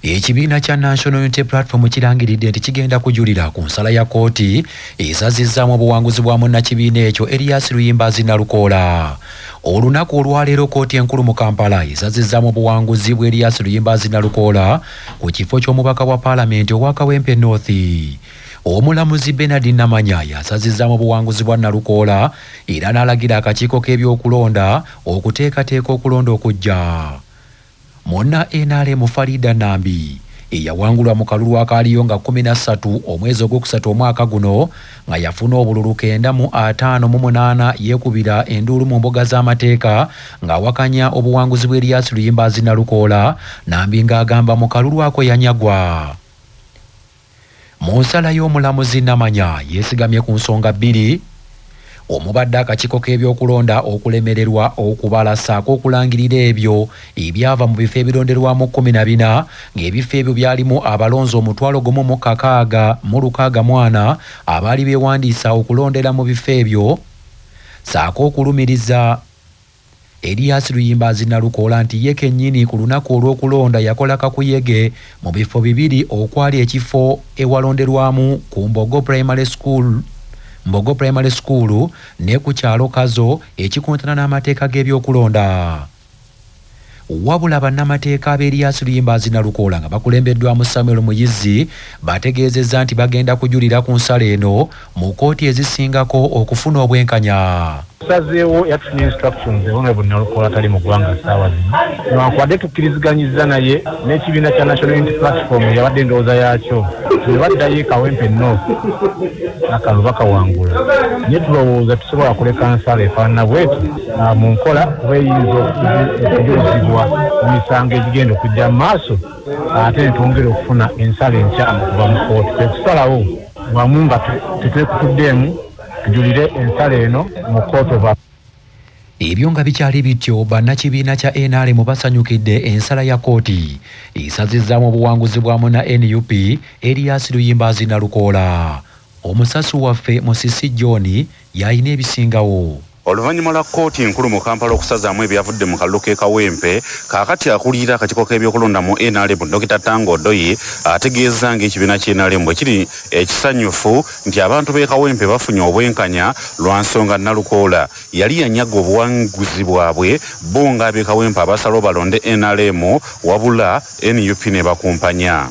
Ekibiina kya National Unity Platform kirangiridde nti kigenda kujulira ku nsala ya kkooti esazizzaamu obuwanguzi bwa munnakibiina ekyo Erias Luyimbazi Nalukoola. Olunaku olwaleero kkooti enkulu mu Kampala esazizzaamu obuwanguzi bwa Erias Luyimbazi Nalukoola ku kifo ky'omubaka wa Paalamenti owa Kawempe North. Omulamuzi Bernard Namanya yasazizzaamu obuwanguzi bwa Nalukoola era n'alagira akakiiko k'ebyokulonda okuteekateeka okulonda okujja. Monna NRM Farida Nambi eyawangulwa mu kalulu akaaliyo nga 13 omwezi ogwokusatu omwaka guno nga yafuna obululu 958 yeekubira enduulu mu mboga z'amateeka ng'awakanya obuwanguzi bwa Erias Luyimbazi Nalukoola. Nambi ng'agamba mu kalulu ako yanyagwa. Mu nsala y'omulamuzi Namanya yeesigamye ku nsonga bbiri: omubadde akakiiko k'ebyokulonda okulemererwa okubala ssaako okulangirira ebyo ebyava mu bifo ebironderwamu 14 ng'ebifo ebyo byalimu abalonzi 1,664 abaali beewandiisa okulondera mu bifo ebyo, ssaako okulumiriza Erias Luyimbazi Nalukoola nti ye kennyini ku lunaku olw'okulonda yakola kakuyege mu bifo bibiri okwali ekifo ewalonderwamu ku Mbogo Primary School ne ku kyalo Kazo ekikontana n'amateeka g'ebyokulonda. Wabula bannamateeka Erias Luyimbazi Nalukoola nga bakulembeddwamu Samuel Muyizi bategeezezza nti bagenda kujulira ku nsala eno mu kkooti ezisingako okufuna obwenkanya. Tusazeewo yatufunye instructions Honorable Nalukoola tali mu ggwanga ssaawa zino. Newankubadde tukkiriziganyizza naye n'ekibiina kya National Unity Platform yabadde endowooza yaakyo ne baddayo Kawempe North n'akalulu bakawangula. Naye tulowooza tusobola kuleka nsala efaanana bw'eti mu nkola bw'eyinza okujulizibwa mu misango egigenda okujja mu maaso ate ne twongera okufuna ensala enkyamu kuva mu kkooti. Kwe kusalawo wamu nga tetwekutuddeemu tujulire ensala eno mu kkooti oba. Ebyo nga bikyali bityo, bannakibiina kya NRM basanyukidde ensala ya kkooti esazizzaamu obuwanguzi bwamu na NUP Erias Luyimbazi Nalukoola. Omusasu waffe Musisi John yalina ebisingawo. Oluvannyuma lwa kkooti enkulu mu Kampala okusazaamu ebyavudde mu kalulu k'e Kawempe, kaakati akulira akakiiko k'ebyokulonda mu NRM Dr. Tango Odoyi ategeeza ng'ekibiina ky'NRM bwe kiri ekisanyufu nti abantu b'e Kawempe bafunye obwenkanya lwa nsonga Nalukoola yali yanyaga obuwanguzi bwabwe bo ng'ab'e Kawempe abasalawo balonde NRM wabula NUP ne bakumpanya.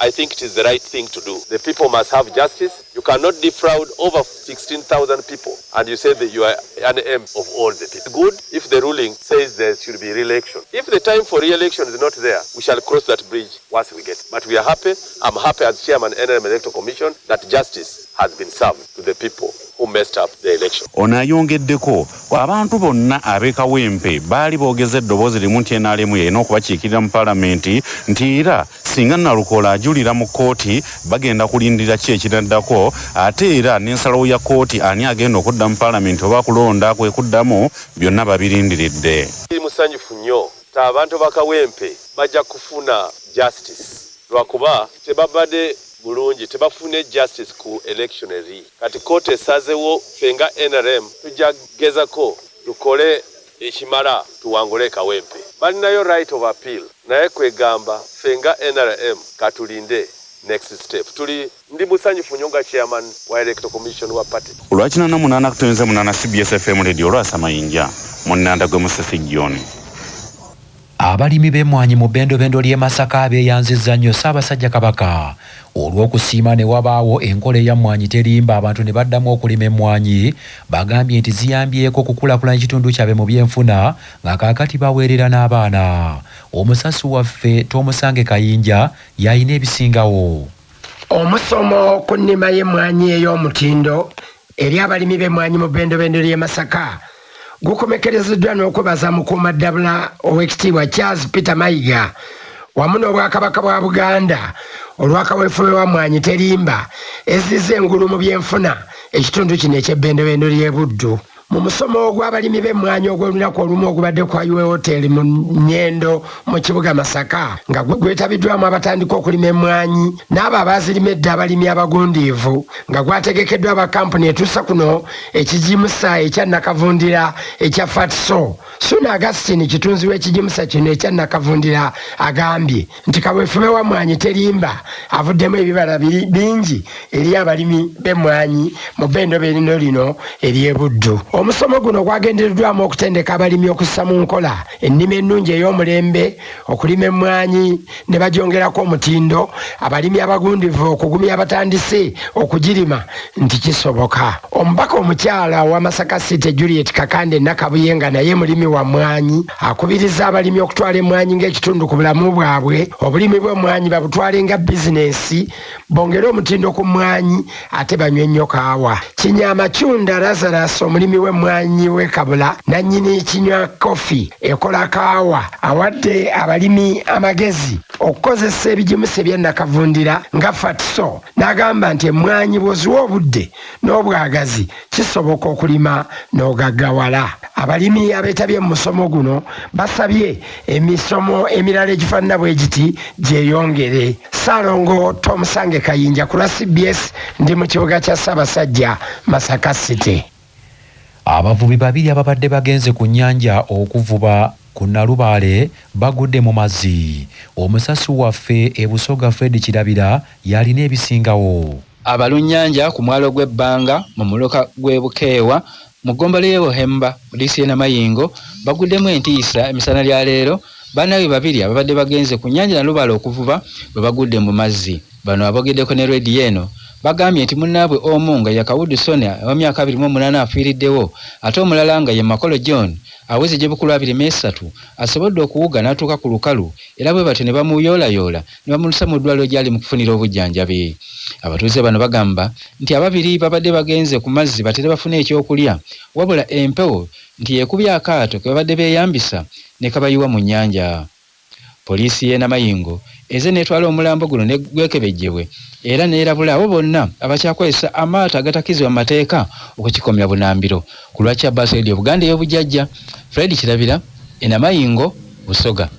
I think it is the right thing to do. The people must have justice. You cannot defraud over 16,000 people and you say that you are an aim of all the people. Good if the ruling says there should be re-election. If the time for re-election is not there, we shall cross that bridge once we get. But we are happy. I'm happy as chairman NRM Electoral Commission that justice has been served to the people who messed up the election. Ono ayongeddeko abantu bonna ab'e Kawempe baali boogeza eddoboozi limu nti NRM yalina okubakiikirira mu Paalamenti nti era singa Nalukoola ajulira mu kkooti bagenda kulindira ki ekinaddako ate era n'ensalawo ya kkooti ani agenda okudda mu Paalamenti oba kulonda kwe kuddamu byonna babirindiridde. Musanyufu nnyo abantu ba Kawempe bajja kufuna justice lwakuba tebabadde bulungi tebafune justice ku election eri. Kati kkooti esazeewo fenga NRM tujja gezako tukole ekimala tuwangule Kawempe. Balinayo right of appeal naye kwegamba fenga NRM katulinde next step. Ndi musanyufu nnyo nga chairman wa Electoral Commission wa party. Olwakina 8 CBS FM radio olwasa mayinja munnanda gwe Musisi John. Abalimi b'emmwanyi mu bbendobendo ly'e Masaka beeyanzizza nnyo Ssaabasajja Kabaka olw'okusiima ne wabaawo enkola ey'emmwanyi terimba abantu ne baddamu okulima emmwanyi. Bagambye nti ziyambyeko okukulaakulanya ekitundu kyabwe mu byenfuna nga kaakati baweerera n'abaana. Omusasu waffe Toomusange Kayinja yalina ebisingawo. Omusomo ku nnima y'emmwanyi ey'omutindo eri abalimi b'emmwanyi mu bbendobendo ly'e Masaka gukomekerezeddwa n'okwebaza mukuumaddamula ow'ekitiibwa Charles Peter Mayiga wamu n'Obwakabaka bwa Buganda olw'akaweefube wa mmwanyi terimba ezizza engulu mu byenfuna ekitundu kino eky'ebbendobendo ly'e Buddu. mu musomo ogw'abalimi b'emmwanyi ogw'olunaku olumu ogubadde kwa UA Hotel mu Nyendo mu kibuga Masaka nga gwetabiddwamu abatandika okulima emmwanyi n'abo abaazirimedde abalimi abagundiivu nga gwategekeddwa abakampuni etuusa kuno ekijimusa ekya Nakavundira ekya Fatso. Suna Augustine kitunzi w'ekijimusa kino ekya Nakavundira agambye nti kaweefube wa mmwanyi terimba avuddemu ebibala bingi eri abalimi b'emmwanyi mu Bendobe lino ery'e Buddu. Omusomo guno gwagendereddwamu okutendeka abalimi okussa mu nkola ennima ennungi ey'omulembe okulima emmwanyi ne bagyongerako omutindo abalimi abagundivu okugumya abatandise okugirima nti kisoboka. Omubaka omukyala wa Masaka City Juliet Kakande Nakabuyenga naye mulimi wa mmwanyi akubiriza abalimi okutwala emmwanyi ng'ekitundu ku bulamu bwabwe obulimi bw'emmwanyi babutwale nga bizinesi bongere omutindo ku mmwanyi ate banywe nnyo kaawa. Kinyama Chunda Lazarus omulimi w'emmwanyi w'e Kabula nannyini kinywa kofi ekola kaawa awadde abalimi amagezi okukozesa ebijimusa ebya Nakavundira nga Fatso n'agamba nti emmwanyi bw'oziwa obudde n'obwagazi kisoboka okulima n'ogaggawala. Abalimi abeetabye mu musomo guno basabye emisomo emirala egifaanana bwe giti gyeyongere. Saalongo Tomusange Kayinja ku lwa CBS ndi mu kibuga kya Ssaabasajja Masaka City. Abavubi babiri ababadde bagenze ku nnyanja okuvuba ku Nalubaale bagudde mu mazzi. Omusasi waffe e Busoga Fred Kirabira yalina ebisingawo. Abalunnyanja ku mwalo gw'ebbanga mu muloka gw'e Bukeewa mu ggombolola y'e Buhemba mu diisi y'e Namayingo baguddemu entiisa emisana lya leero. Bannaabwe babiri ababadde bagenze ku nnyanja Nalubaale okuvuba bwe bagudde mu mazzi. Bano abogeddeko ne rediyo eno bagambye nti munnaabwe omu nga ye Kawudu Sonia wa myaka 28 afiiriddewo ate omulala nga ye Makolo John aweze gye bukulu 23 asobodde okuwuga n'atuuka ku lukalu era bwe batyo ne bamuyoolayoola ne bamulusa mu ddwaliro gy'ali mu kufunira obujjanjabi. Abatuuze bano bagamba nti ababiri babadde bagenze ku mazzi batere bafune ekyokulya wabula empewo nti yekubye akaato ke babadde beeyambisa ne kabayiwa mu nnyanja. Poliisi y'e Namayingo eze n'etwala omulambo guno ne gwekebejjebwe era neerabula abo bonna abakyakozesa amaato agatakizibwa mu mateeka okukikomya bunambiro. Ku lwa Abbas Radio Buganda ey'obujjajja Fred Kirabira e Namayingo Busoga.